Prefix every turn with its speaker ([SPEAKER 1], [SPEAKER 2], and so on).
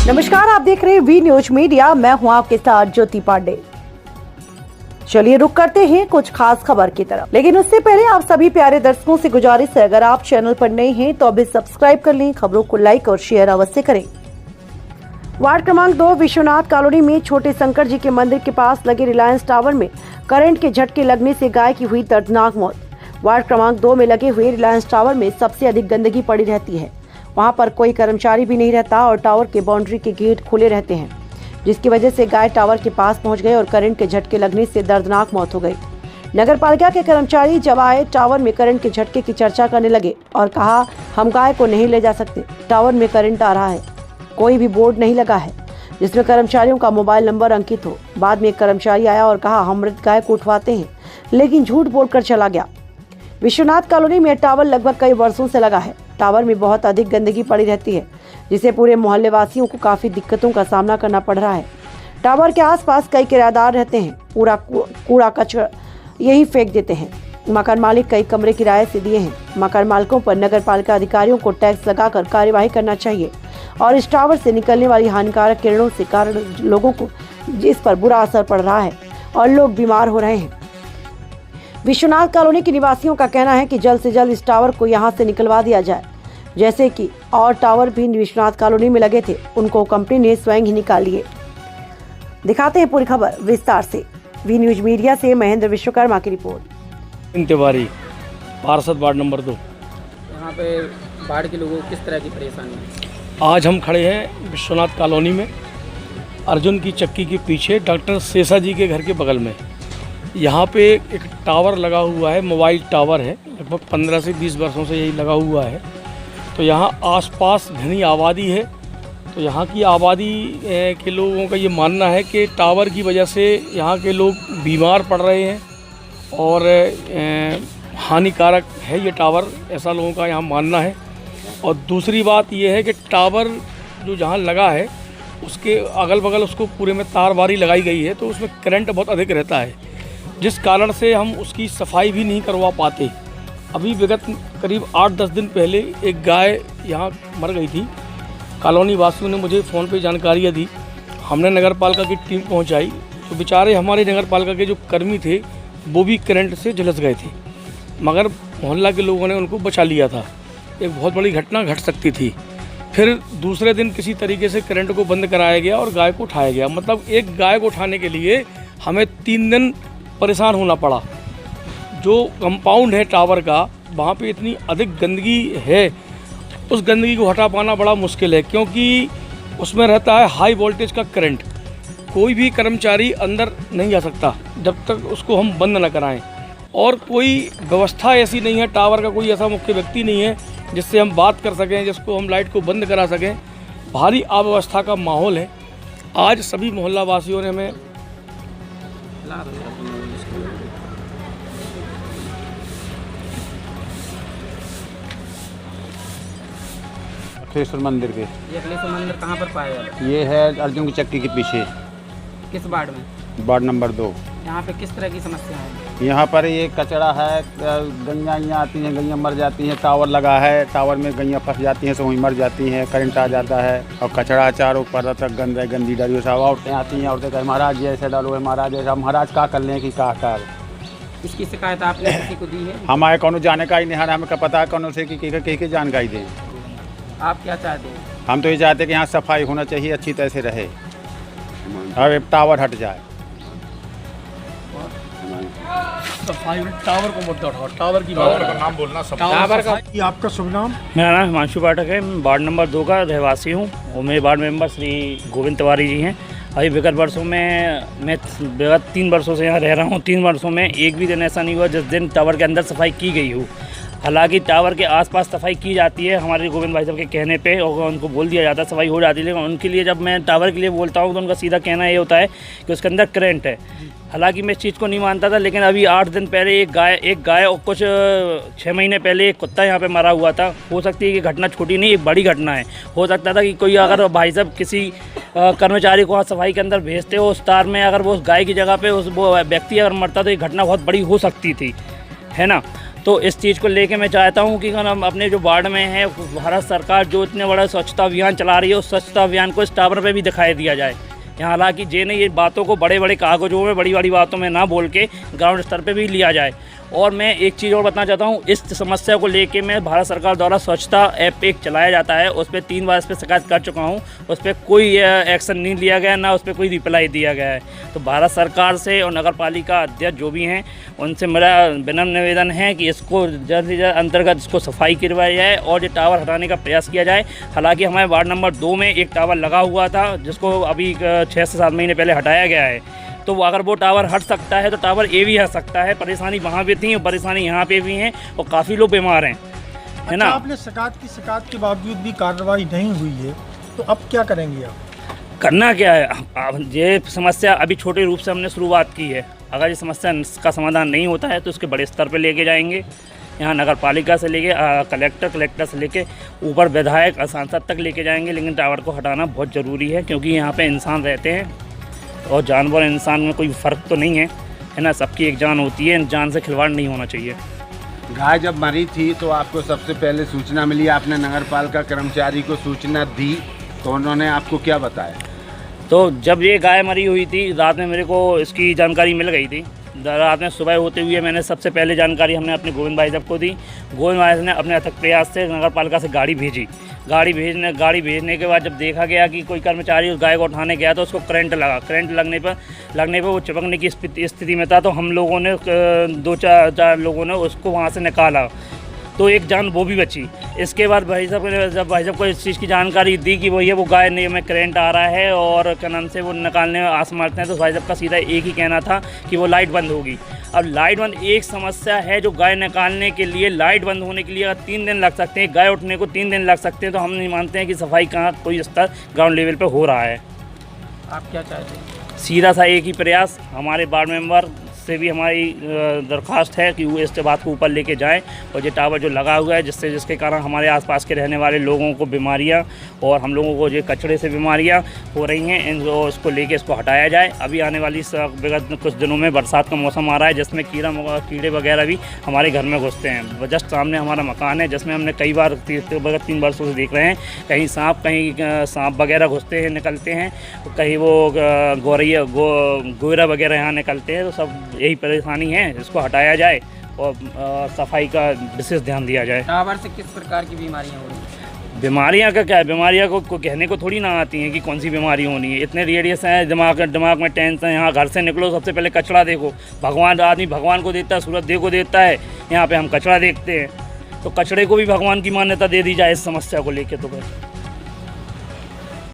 [SPEAKER 1] नमस्कार, आप देख रहे हैं वी न्यूज मीडिया। मैं हूं आपके साथ ज्योति पांडे। चलिए रुक करते हैं कुछ खास खबर की तरफ, लेकिन उससे पहले आप सभी प्यारे दर्शकों से गुजारिश है, अगर आप चैनल पर नए हैं तो अभी सब्सक्राइब कर लें, खबरों को लाइक और शेयर अवश्य करें। वार्ड क्रमांक 2 विश्वनाथ कॉलोनी में छोटे शंकर जी के मंदिर के पास लगे रिलायंस टावर में करंट के झटके लगने से गाय की हुई दर्दनाक मौत। वार्ड क्रमांक 2 में लगे हुए रिलायंस टावर में सबसे अधिक गंदगी पड़ी रहती है। वहां पर कोई कर्मचारी भी नहीं रहता और टावर के बाउंड्री के गेट खुले रहते हैं, जिसकी वजह से गाय टावर के पास पहुंच गए और करंट के झटके लगने से दर्दनाक मौत हो गई। नगर पालिका के कर्मचारी जब आए, टावर में करंट के झटके की चर्चा करने लगे और कहा, हम गाय को नहीं ले जा सकते, टावर में करंट आ रहा है। कोई भी बोर्ड नहीं लगा है जिसमें कर्मचारियों का मोबाइल नंबर अंकित हो। बाद में एक कर्मचारी आया और कहा, हम मृत गाय को उठवाते हैं, लेकिन झूठ बोलकर चला गया। विश्वनाथ कॉलोनी में टावर लगभग कई वर्षों से लगा है। टावर में बहुत अधिक गंदगी पड़ी रहती है, जिससे पूरे मोहल्ले वासियों को काफी दिक्कतों का सामना करना पड़ रहा है। टावर के आसपास कई किराएदार रहते हैं, पूरा कूड़ा कचरा यही फेंक देते हैं। मकान मालिक कई कमरे किराए से दिए हैं। मकान मालिकों पर नगर पालिका अधिकारियों को टैक्स लगाकर कार्यवाही करना चाहिए और इस टावर से निकलने वाली हानिकारक किरणों से कारण लोगों को इस पर बुरा असर पड़ रहा है और लोग बीमार हो रहे हैं। विश्वनाथ कॉलोनी के निवासियों का कहना है कि जल्द से जल्द इस टावर को यहां से निकलवा दिया जाए, जैसे कि और टावर भी विश्वनाथ कॉलोनी में लगे थे, उनको कंपनी ने स्वयं ही निकाल लिए। दिखाते हैं पूरी खबर विस्तार से। वी न्यूज मीडिया से महेंद्र विश्वकर्मा की रिपोर्ट।
[SPEAKER 2] तिवारी, पार्षद वार्ड नंबर 2।
[SPEAKER 3] यहाँ पे बाढ़ के लोगों को किस तरह की परेशानी है?
[SPEAKER 2] आज हम खड़े हैं विश्वनाथ कॉलोनी में, अर्जुन की चक्की के पीछे, डॉक्टर शेषा जी के घर के बगल में। यहाँ पे एक टावर लगा हुआ है, मोबाइल टावर है, लगभग 15 से 20 वर्षों से यही लगा हुआ है। तो यहाँ आसपास घनी आबादी है। तो यहाँ की आबादी के लोगों का ये मानना है कि टावर की वजह से यहाँ के लोग बीमार पड़ रहे हैं और हानिकारक है ये टावर, ऐसा लोगों का यहाँ मानना है। और दूसरी बात ये है कि टावर जो जहाँ लगा है उसके अगल बगल उसको पूरे में तारबारी लगाई गई है, तो उसमें करंट बहुत अधिक रहता है, जिस कारण से हम उसकी सफाई भी नहीं करवा पाते। अभी विगत करीब 8-10 दिन पहले एक गाय यहाँ मर गई थी। कॉलोनी वासियों ने मुझे फ़ोन पे जानकारियाँ दी, हमने नगर पालिका की टीम पहुँचाई, तो बेचारे हमारे नगर पालिका के जो कर्मी थे वो भी करंट से झुलस गए थे, मगर मोहल्ला के लोगों ने उनको बचा लिया था। एक बहुत बड़ी घटना घट सकती थी। फिर दूसरे दिन किसी तरीके से करंट को बंद कराया गया और गाय को उठाया गया। मतलब एक गाय को उठाने के लिए हमें 3 दिन परेशान होना पड़ा। जो कंपाउंड है टावर का, वहाँ पे इतनी अधिक गंदगी है, उस गंदगी को हटा पाना बड़ा मुश्किल है, क्योंकि उसमें रहता है हाई वोल्टेज का करंट। कोई भी कर्मचारी अंदर नहीं जा सकता जब तक उसको हम बंद न कराएं, और कोई व्यवस्था ऐसी नहीं है, टावर का कोई ऐसा मुख्य व्यक्ति नहीं है जिससे हम बात कर सकें, जिसको हम लाइट को बंद करा सकें। भारी अव्यवस्था का माहौल है। आज सभी मोहल्ला वासियों ने हमें
[SPEAKER 4] अखिलेश्वर मंदिर के।
[SPEAKER 3] ये अखिलेश्वर मंदिर कहाँ पर पाया जाता है?
[SPEAKER 4] ये है अर्जुन की चक्की के पीछे।
[SPEAKER 3] किस वार्ड में?
[SPEAKER 4] Ward number 2।
[SPEAKER 3] यहाँ पे किस तरह की समस्या है?
[SPEAKER 4] यहाँ पर ये कचरा है, गैया आती हैं, गैया मर जाती हैं। टावर लगा है, टावर में गैया फंस जाती हैं, सो वहीं मर जाती हैं। करंट आ जाता है और कचरा चारों पर तक गंदी डरियो सब औरतें आती हैं। औरतें कहते महाराज ऐसे डालो है, महाराज ऐसा। महाराज का कर लें कि का कर।
[SPEAKER 3] इसकी शिकायत आपने किसी को दी है?
[SPEAKER 4] हमारे कौन जाने का ही नहीं, हमें का पता है कौन से की जानकारी दें।
[SPEAKER 3] आप क्या चाहते हैं?
[SPEAKER 4] हम तो ये चाहते हैं कि यहाँ सफाई होना चाहिए, अच्छी तरह से रहे और टावर हट जाए।
[SPEAKER 2] टावर को मत उठाओ, टावर का नाम बोलना सब।
[SPEAKER 3] टावर का
[SPEAKER 5] आपका शुभ नाम?
[SPEAKER 6] मेरा नाम हिमांशु पाठक है। मैं वार्ड नंबर 2 का रहवासी हूँ और मेरे वार्ड मेंबर श्री गोविंद तिवारी जी हैं। अभी विगत वर्षों में मैं विगत 3 वर्षों से यहाँ रह रहा हूँ। 3 वर्षों में एक भी दिन ऐसा नहीं हुआ जिस दिन टावर के अंदर सफाई की गई हो। हालांकि टावर के आसपास सफाई की जाती है हमारे गोविंद भाई साहब के कहने पे, और उनको बोल दिया जाता है सफाई हो जाती है, लेकिन उनके लिए जब मैं टावर के लिए बोलता हूँ तो उनका सीधा कहना ये होता है कि उसके अंदर करंट है। हालांकि मैं इस चीज़ को नहीं मानता था, लेकिन अभी 8 दिन पहले एक गाय और कुछ 6 महीने पहले एक कुत्ता यहाँ पे मरा हुआ था। हो सकती है कि घटना छोटी नहीं, एक बड़ी घटना है। हो सकता था कि कोई अगर भाई साहब किसी कर्मचारी को सफाई के अंदर भेजते हो उस तार में, अगर वो उस गाय की जगह पे वो व्यक्ति अगर मरता तो ये घटना बहुत बड़ी हो सकती थी, है ना। तो इस चीज़ को लेके मैं चाहता हूँ कि हम अपने जो वार्ड में है, भारत सरकार जो इतने बड़ा स्वच्छता अभियान चला रही है, उस स्वच्छता अभियान को इस टावर पे भी दिखाई दिया जाए। यहाँ हालांकि ये बातों को बड़े बड़े कागजों में, बड़ी बड़ी बातों में ना बोल के ग्राउंड स्तर पे भी लिया जाए। और मैं एक चीज़ और बताना चाहता हूँ, इस समस्या को लेके मैं भारत सरकार द्वारा स्वच्छता ऐप एक चलाया जाता है, उस पर 3 बार इस पर शिकायत कर चुका हूँ, उस पर कोई एक्शन नहीं लिया गया, ना उस पर कोई रिप्लाई दिया गया है। तो भारत सरकार से और नगर पालिका अध्यक्ष जो भी हैं, उनसे मेरा विनम्र निवेदन है कि इसको जल्द से जल्द अंतर्गत इसको सफाई करवाई जाए और ये टावर हटाने का प्रयास किया जाए। हालांकि हमारे वार्ड नंबर 2 में एक टावर लगा हुआ था, जिसको अभी 6 से 7 महीने पहले हटाया गया है। तो अगर वो टावर हट सकता है तो टावर ये भी हट सकता है। परेशानी वहाँ भी थी और परेशानी यहाँ पे भी है, और काफ़ी लोग बीमार हैं, है ना।
[SPEAKER 5] आपने शिकायत के बावजूद भी कार्रवाई नहीं हुई है, तो अब क्या करेंगे आप?
[SPEAKER 6] करना क्या है, ये समस्या अभी छोटे रूप से हमने शुरुआत की है। अगर ये समस्या का समाधान नहीं होता है तो इसके बड़े स्तर पर लेके जाएंगे। यहाँ नगर पालिका से लेके कलेक्टर से लेके ऊपर विधायक सांसद तक लेके जाएंगे। लेकिन टावर को हटाना बहुत ज़रूरी है, क्योंकि यहाँ पे इंसान रहते हैं और जानवर इंसान में कोई फ़र्क तो नहीं है ना। सबकी एक जान होती है, जान से खिलवाड़ नहीं होना चाहिए।
[SPEAKER 7] गाय जब मरी थी तो आपको सबसे पहले सूचना मिली, आपने नगर पालिका कर्मचारी को सूचना दी, तो उन्होंने आपको क्या बताया? तो
[SPEAKER 6] जब ये गाय मरी हुई थी, रात में मेरे को इसकी जानकारी मिल गई थी। रात में सुबह होते हुए मैंने सबसे पहले जानकारी हमने अपने गोविंद भाई साहब को दी। गोविंद भाई ने अपने अथक प्रयास से नगर पालिका से गाड़ी भेजी। गाड़ी भेजने के बाद जब देखा गया कि कोई कर्मचारी उस गाय को उठाने गया तो उसको करंट लगा। करंट लगने पर वो चिपकने की स्थिति में था। तो हम लोगों ने 2-4 लोगों ने उसको वहाँ से निकाला, तो एक जान वो भी बची। इसके बाद जब भाई साहब को इस चीज़ की जानकारी दी कि भैया वो गाय नहीं में करंट आ रहा है और क्या नाम से वो निकालने में आसमर्थ हैं, तो भाई साहब का सीधा एक ही कहना था कि वो लाइट बंद होगी। अब लाइट बंद एक समस्या है, जो गाय निकालने के लिए लाइट बंद होने के लिए अगर 3 दिन लग सकते हैं, गाय उठने को 3 दिन लग सकते हैं, तो हम नहीं मानते हैं कि सफाई कहाँ कोई स्तर ग्राउंड लेवल पर हो रहा है।
[SPEAKER 3] आप क्या चाहते हैं?
[SPEAKER 6] सीधा सा एक ही प्रयास हमारे वार्ड मेंबर से भी हमारी दरख्वास्त है कि वो इस बात को ऊपर लेके जाएं और ये टावर जो लगा हुआ है जिसके कारण हमारे आसपास के रहने वाले लोगों को बीमारियां और हम लोगों को जो कचरे से बीमारियां हो रही हैं, इसको लेके इसको हटाया जाए। अभी आने वाली विगत कुछ दिनों में बरसात का मौसम आ रहा है, जिसमें कीड़े वगैरह भी हमारे घर में घुसते हैं। जस्ट सामने हमारा मकान है, जिसमें हमने कई बार 3 वर्षों से देख रहे हैं, कहीं सांप वगैरह घुसते हैं, निकलते हैं, कहीं वो गोरा वगैरह यहाँ निकलते हैं। तो सब यही परेशानी है, इसको हटाया जाए और सफाई का विशेष ध्यान दिया जाए।
[SPEAKER 3] टावर से किस प्रकार की बीमारियां हो रही हैं?
[SPEAKER 6] बीमारियां का क्या है, बीमारियां को कहने को थोड़ी ना आती हैं कि कौन सी बीमारी होनी है। इतने रेडियस हैं, दिमाग में टेंशन। यहाँ घर से निकलो सबसे पहले कचरा देखो। आदमी भगवान को देता है, सूरज देव को देता है, यहाँ पे हम कचरा देखते हैं। तो कचरे को भी भगवान की मान्यता दे दी जाए इस समस्या को लेके। तो बस